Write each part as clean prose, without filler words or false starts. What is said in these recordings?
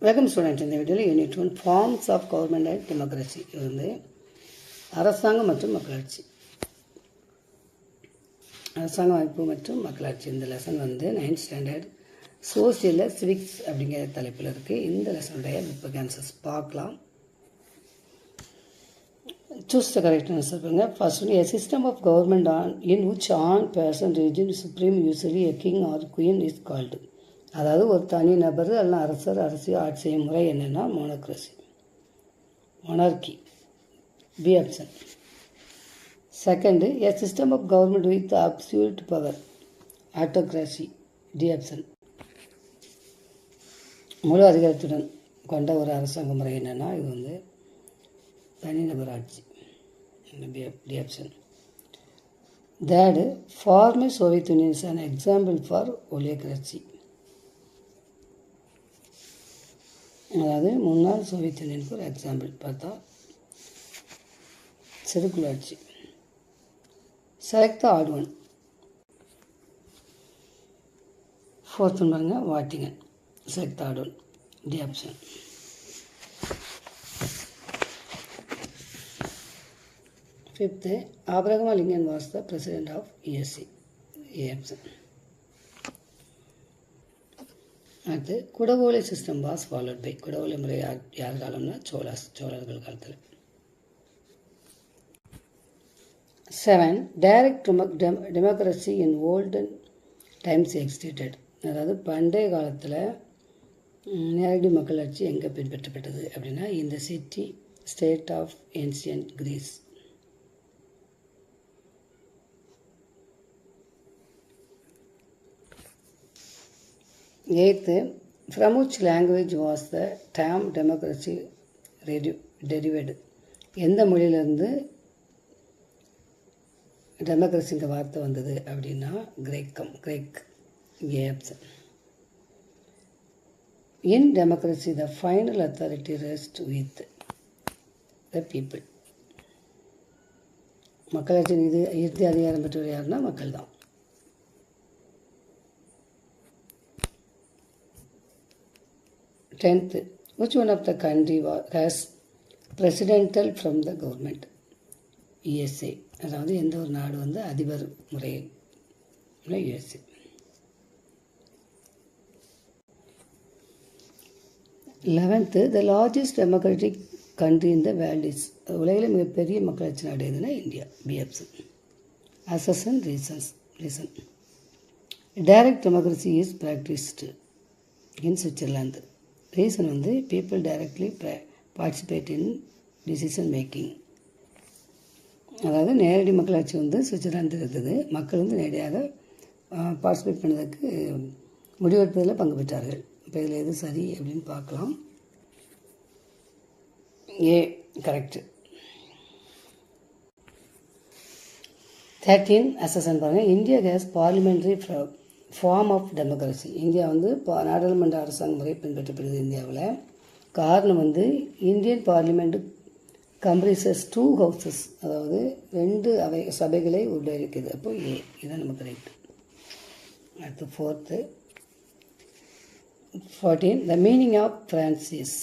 Welcome student. இந்த வீடியோவில் unit 1 forms of government and democracy, இது வந்து அரசாங்கம் மற்றும் மக்களாட்சி, அரசாங்க அமைப்பு மற்றும் மக்களாட்சி. இந்த லெசன் வந்து 9th ஸ்டாண்டர்ட் சோசியலில் சிவிக்ஸ் அப்படிங்கிற தலைப்பில் இருக்குது. இந்த லெசனுடைய புக் ஆன்சர்ஸ் பார்க்கலாம். Choose the correct answer. First one, a system of government in which all person region supreme, usually a king or queen, is called. அதாவது ஒரு தனி நபர் அல்ல அரசர் அரசியல் ஆட்சி செய்யும் முறை என்னென்னா monocracy, monarchy. B option. Second, a system of government with absolute power, autocracy. D option. முழு அதிகாரத்துடன் கொண்ட ஒரு அரசாங்க முறை என்னென்னா இது வந்து தனிநபர் ஆட்சி. D option. Third, former Soviet Union is an example for oligarchy. அதாவது முன்னாள் சோவியத் யூனியனுக்கு ஒரு எக்ஸாம்பிள் பார்த்தா சிறுகுழாட்சி. Select the odd one. Fourth one பாருங்க, Washington. Select the odd one. D option. Fifth, Abraham Lincoln was the president of USA. A option. அடுத்து, Kudavolai system was followed by. குடவோலை முறை யார் காலம்னா சோழர்கள் காலத்தில். 7, direct democracy in olden times existed. அதாவது பண்டைய காலத்தில் நேரடி மக்களாட்சி எங்கே பின்பற்றப்பட்டது அப்படின்னா இந்த city state of ancient Greece. Eighth, from which language was the term democracy derived? எந்த மொழியிலிருந்து டெமோக்ரஸிங்க வார்த்தை வந்தது அப்படின்னா Greek. A option. In democracy the final authority rest with the people. மக்களாட்சி இறுதி அதிகாரம் பெற்றவர் யாருன்னா மக்கள் தான். 10th, which one of the country has presidential from the government? USA. அதாவது எந்த ஒரு நாடு வந்து அதிபர் முறையில் USA. 11th, the largest democratic country in the world is. உலகில் மிகப்பெரிய மக்களாட்சி நாடு எதுனா India. B option. Assertion reason. Direct democracy is practised in Switzerland. Reason வந்து people directly participate in decision making. அதாவது நேரடி மக்களாட்சி வந்து சுவிட்சர்லாந்து இருக்குது. மக்கள் வந்து நேரடியாக பார்ட்டிசிபேட் பண்ணதுக்கு முடிவெடுப்பதில் பங்கு பெற்றார்கள். இப்போ இதில் எது சரி அப்படின்னு பார்க்கலாம். ஏ கரெக்டு. 13, அசன் பாருங்கள். India has parliamentary form of democracy. India வந்து நாடாளுமன்ற அரசாங்க முறை பின்பற்றப்படுது இந்தியாவில். காரணம் வந்து இந்தியன் பார்லிமெண்ட் கம்ப்ரைசஸ் 2 ஹவுசஸ், அதாவது 2 சபைகளை உள்ளடக்கியது. அப்போ ஏ இதுதான் நமக்கு ரைட். அடுத்து 4th, 14, the meaning of franchise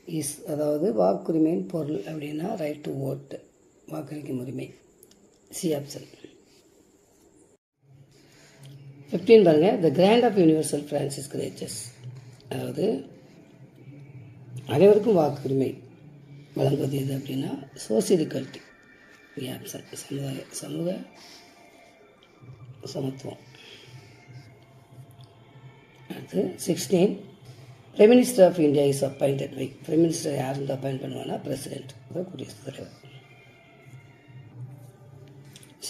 is. அதாவது வாக்குரிமையின் பொருள் அப்படின்னா ரைட் டு ஓட், வாக்களிக்கும் உரிமை. C option. 15 பாருங்க, த கிராண்ட் ஆஃப் யூனிவர்சல் ஃப்ரான்சிஸ் கிரேச்சஸ். அதாவது அனைவருக்கும் வாக்குரிமை வழங்குவது எது அப்படின்னா சோசியல் ஈக்வாலிட்டி. B option. சமூக சமத்துவம். அடுத்து 16, prime minister of India is appointed by. Prime minister யார் வந்து அப்பாயிண்ட் பண்ணுவாங்கன்னா பிரசிடென்ட், அதாவது குடியரசுத் தலைவர்.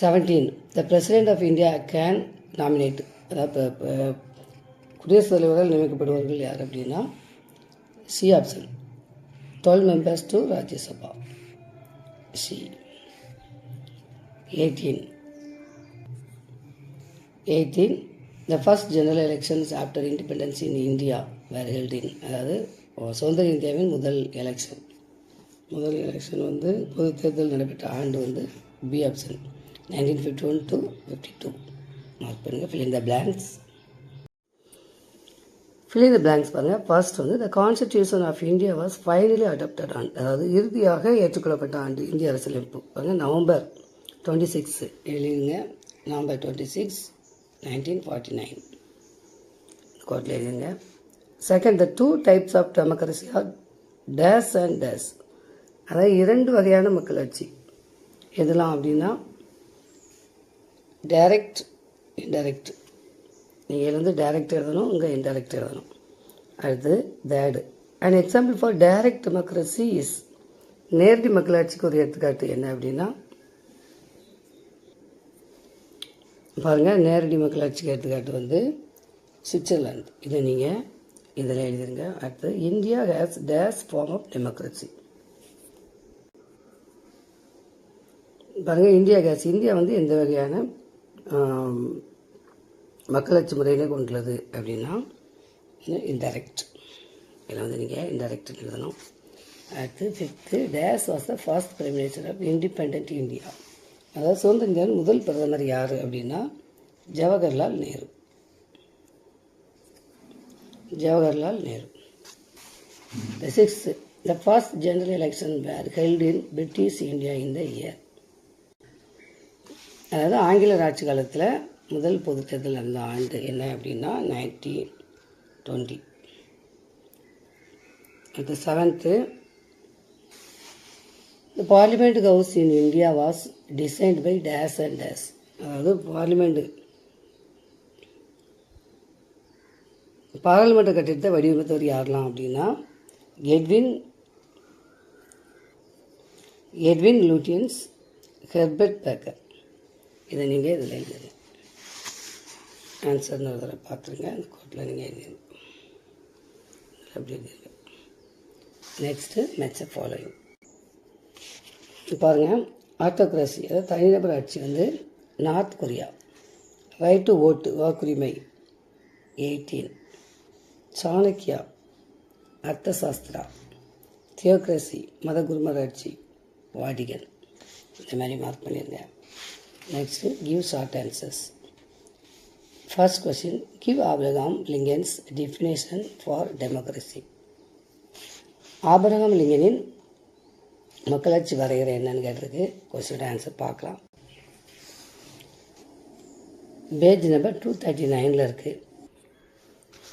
17, the president of India can nominate. அதாவது குடியரசுத் தலைவரால் நியமிக்கப்படுவார்கள் யார் அப்படின்னா C option. 12 members to Rajya Sabha. C. 18, the first general elections after independence in India were held in. அதாவது சுதந்திர இந்தியாவின் முதல் எலெக்ஷன் வந்து பொது தேர்தல் நடைபெற்ற ஆண்டு வந்து பி ஆப்ஷன். 1951 to 52. மார்க் பண்ணுங்கள். fill in the blanks. fill in the blanks பாருங்கள். ஃபர்ஸ்ட் வந்து the constitution of India was finally adopted on, அதாவது இறுதியாக ஏற்றுக்கொள்ளப்பட்ட ஆண்டு இந்திய அரசியலமைப்பு பாருங்கள் நவம்பர் 26 எழுதுங்க. நவம்பர் 26 1949 கோட்டில் எழுதுங்க. Second the two types of democracy are dash and dash, அதாவது இரண்டு வகையான மக்களாட்சி எதெல்லாம் அப்படின்னா டைரக்ட் இன்டைரக்ட். நீங்கள் வந்து டைரக்ட் எழுதணும், இங்கே இன்டைரக்ட் எழுதணும். அடுத்து third and example for direct democracy is, நேரடி மக்களாட்சிக்கு ஒரு எடுத்துக்காட்டு என்ன அப்படின்னா பாருங்கள், நேரடி மக்களாட்சிக்கு எடுத்துக்காட்டு வந்து சுவிட்சர்லாந்து. இதை நீங்கள் இதில் எழுதிருங்க. அடுத்து India has dash form of democracy. பாருங்கள், இந்தியா வந்து எந்த வகையான மக்களாட்சி முறையில் கொண்டுள்ளது அப்படின்னா இன்டைரக்ட். இதில் வந்து நீங்கள் இன்டைரக்ட் எழுதணும். அடுத்து fifth dash was the first prime minister of independent India, அதாவது சுதந்திர இந்தியாவின் முதல் பிரதமர் யார் அப்படின்னா Jawaharlal Nehru. The sixth, the first general election were held in British India in the year, அதாவது ஆங்கிலர் ஆட்சி காலத்தில் முதல் பொது தேர்தல் நடந்த ஆண்டு என்ன அப்படின்னா 1920. அடுத்து seventh, the parliament house in India was designed by dash and dash, அதாவது பாராளுமன்ற கட்டிடத்தை வடிவமைத்தவர் யாரெல்லாம் அப்படின்னா எட்வின் லூட்டியன்ஸ், ஹெர்பர்ட் பேக்கர். இதை நீங்கள் இதில் எழுதுங்க. ஆன்சர்னு ஒரு தடவை பார்த்துருங்க. அந்த கோட்டில் நீங்கள் எழுதுங்க. அப்படி எழுதுங்க. நெக்ஸ்ட்டு மேட்ச் ஃபாலோயிங் பாருங்கள். ஆட்டோக்ரஸி, அதாவது தனிநபர் ஆட்சி வந்து நார்த் கொரியா. ரைட் டு ஓட்டு, வாக்குரிமை 18. சாணக்கியா, அர்த்தசாஸ்திரா. தியோக்ரஸி, மத குருமராட்சி, வாடிகன். இந்த மாதிரி மார்க் பண்ணிடுங்க. Next give short answers. First question, give Abraham Lincoln's definition for democracy. Abraham லிங்கனின் மக்களாட்சி வரைகிற என்னன்னு கேட்டிருக்கு. கொஸ்டினோட ஆன்சர் பார்க்கலாம். பேஜ் நம்பர் 239 இருக்குது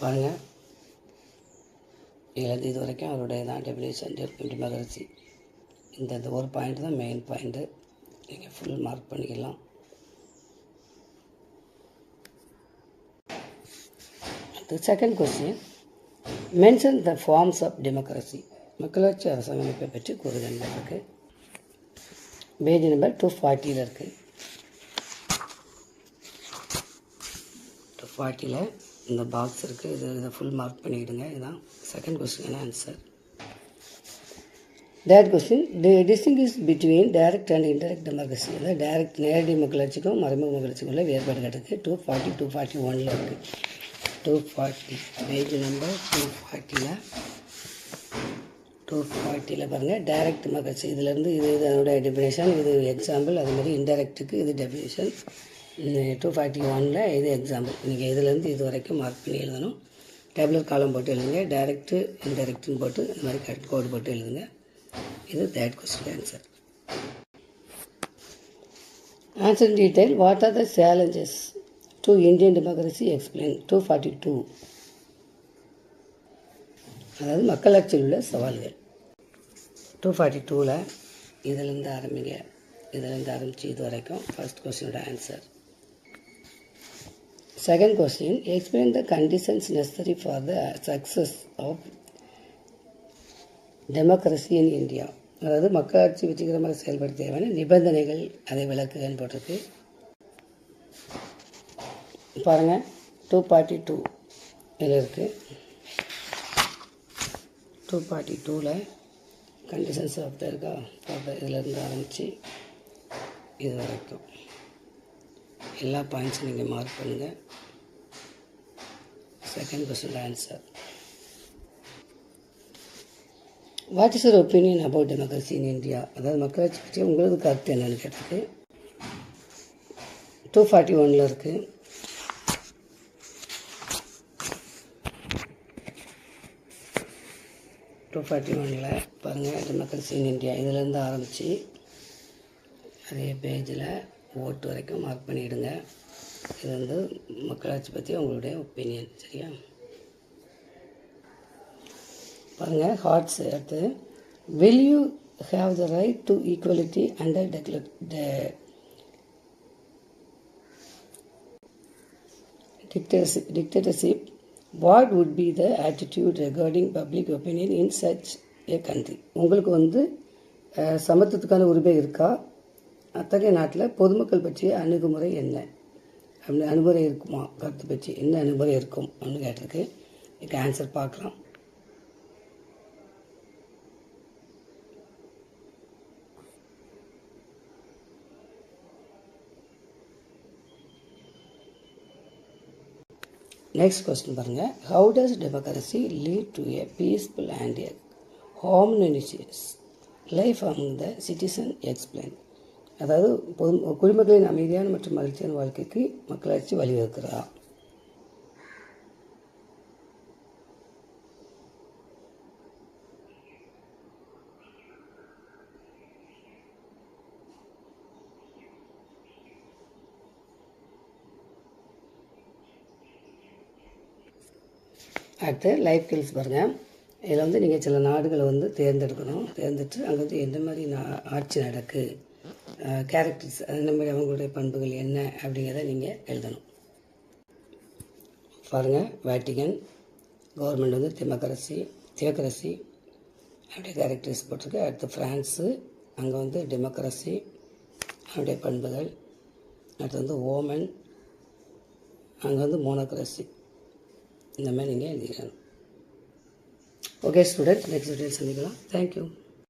பாருங்கள். இதில் இது வரைக்கும் அவருடைய தான் டெஃபினேஷன் டெமோக்ரஸி. இந்த ஒரு பாயிண்ட் தான் மெயின் பாயிண்ட்டு. நீங்கள் ஃபுல் மார்க் பண்ணிக்கலாம். Second question, mention the forms of democracy. மக்களாட்சி அரசமைப்பை பற்றி கூறுதல் இருக்குது. பேஜ் நம்பர் 240 இருக்குது. 240 இந்த பாக்ஸ் இருக்குது. இதை ஃபுல் மார்க் பண்ணிக்கிடுங்க. இதுதான் second question answer. Third question, distinguish between direct and indirect democracy. அதாவது டைரக்ட் நேரடி மக்களாட்சிக்கும் மறைமுக மக்களாட்சிக்கும் உள்ள வேறுபாடு கிடக்கு. 240 241 இருக்குது. 240 பேஜ் நம்பர் 240 பாருங்கள். டைரக்ட் மக்களாட்சி இதிலேருந்து இது அதனுடைய டெஃபினேஷன், இது எக்ஸாம்பிள். அதுமாதிரி இன்டைரக்டுக்கு இது டெஃபினேஷன். 241 இது எக்ஸாம்பிள். நீங்கள் இதிலேருந்து இது வரைக்கும் மார்க் பண்ணி எழுதணும். டேப்லெட் காலம் போட்டு எழுதுங்க. டைரக்ட்டு இன்டைரக்ட்னு போட்டு இந்த மாதிரி கரெக்ட் கோடு போட்டு எழுதுங்க. இது third question answer. Answer detail, what are the challenges to Indian democracy explain. 242 அதாவது மக்களாட்சியில் உள்ள சவால்கள். 242 இதிலேருந்து ஆரம்பிங்க. இதிலேருந்து ஆரம்பித்து இது வரைக்கும் ஃபர்ஸ்ட் கொஸ்டினோட answer. Second question, explain the conditions necessary for the success of democracy in India. அதாவது மக்களாட்சி வெற்றிகரமாக செயல்பட தேவையான நிபந்தனைகள், அதை விளக்குகன்னு போட்டிருக்கு பாருங்கள். 242 இதில் இருக்குது. 242 கண்டிஷன்ஸ் ஆஃப் த இருக்கா. இதிலேருந்து ஆரம்பித்து இது வரைக்கும் எல்லா பாயிண்ட்ஸும் நீங்கள் மார்க் பண்ணுங்கள். Second question answer. What is your opinion about democracy in India. அதாவது மக்களாட்சி பற்றி உங்களுக்கு கருத்து என்னன்னு கேட்டிருக்கு. 241 இருக்குது. 241 பாருங்கள், டெமோக்ரஸி இன் இந்தியா இதிலேருந்து ஆரம்பித்து அதே பேஜில் ஓட்டு வரைக்கும் மார்க் பண்ணிவிடுங்க. இது வந்து மக்களாட்சி பற்றி உங்களுடைய ஒப்பீனியன். சரியா? பாருங்கள், ஹார்ட்ஸ் அடுத்து, will you have the right to equality under dictatorship? What would be the attitude regarding public opinion in such a country? உங்களுக்கு வந்து சமத்துவத்துக்கான உரிமை இருக்கா? அத்தகைய நாட்டில் பொதுமக்கள் பற்றிய அணுகுமுறை என்ன? அப்படி அணுகுமுறை இருக்குமா? கருத்து பற்றி என்ன அணுகுமுறை இருக்கும் அப்படின்னு கேட்டிருக்கு. இதுக்கு ஆன்சர் பார்க்கலாம். நெக்ஸ்ட் கொஸ்டின் பாருங்கள். How does democracy lead to A peaceful and A harmonious life among the citizen explain? அதாவது குடிமக்களின் அமைதியான மற்றும் மகிழ்ச்சியான வாழ்க்கைக்கு மக்களாட்சி வழிவகுக்கிறதா? அடுத்து லைஃப் ஸ்கில்ஸ் பாருங்கள். இதில் வந்து நீங்கள் சில நாடுகளை வந்து தேர்ந்தெடுக்கணும். தேர்ந்தெடுத்து அங்கே வந்து எந்த மாதிரி ஆட்சி நடக்கு, கேரக்டர்ஸ், அந்த மாதிரி அவங்களுடைய பண்புகள் என்ன அப்படிங்கிறத நீங்கள் எழுதணும். பாருங்கள், வேட்டிகன் கவர்மெண்ட் வந்து தியோக்ரஸி அப்படியே கேரக்டர்ஸ் போட்டிருக்கு. அடுத்து ஃப்ரான்ஸு, அங்கே வந்து டெமோக்ரஸி அப்படியே பண்புகள். அடுத்து வந்து ஓமன், அங்கே வந்து மோனோக்ரஸி. இந்த மாதிரி நீங்கள் எழுதிக்கணும். ஓகே ஸ்டூடெண்ட்ஸ், நெக்ஸ்ட் வீடியோவில் சந்திக்கலாம். தேங்க்யூ.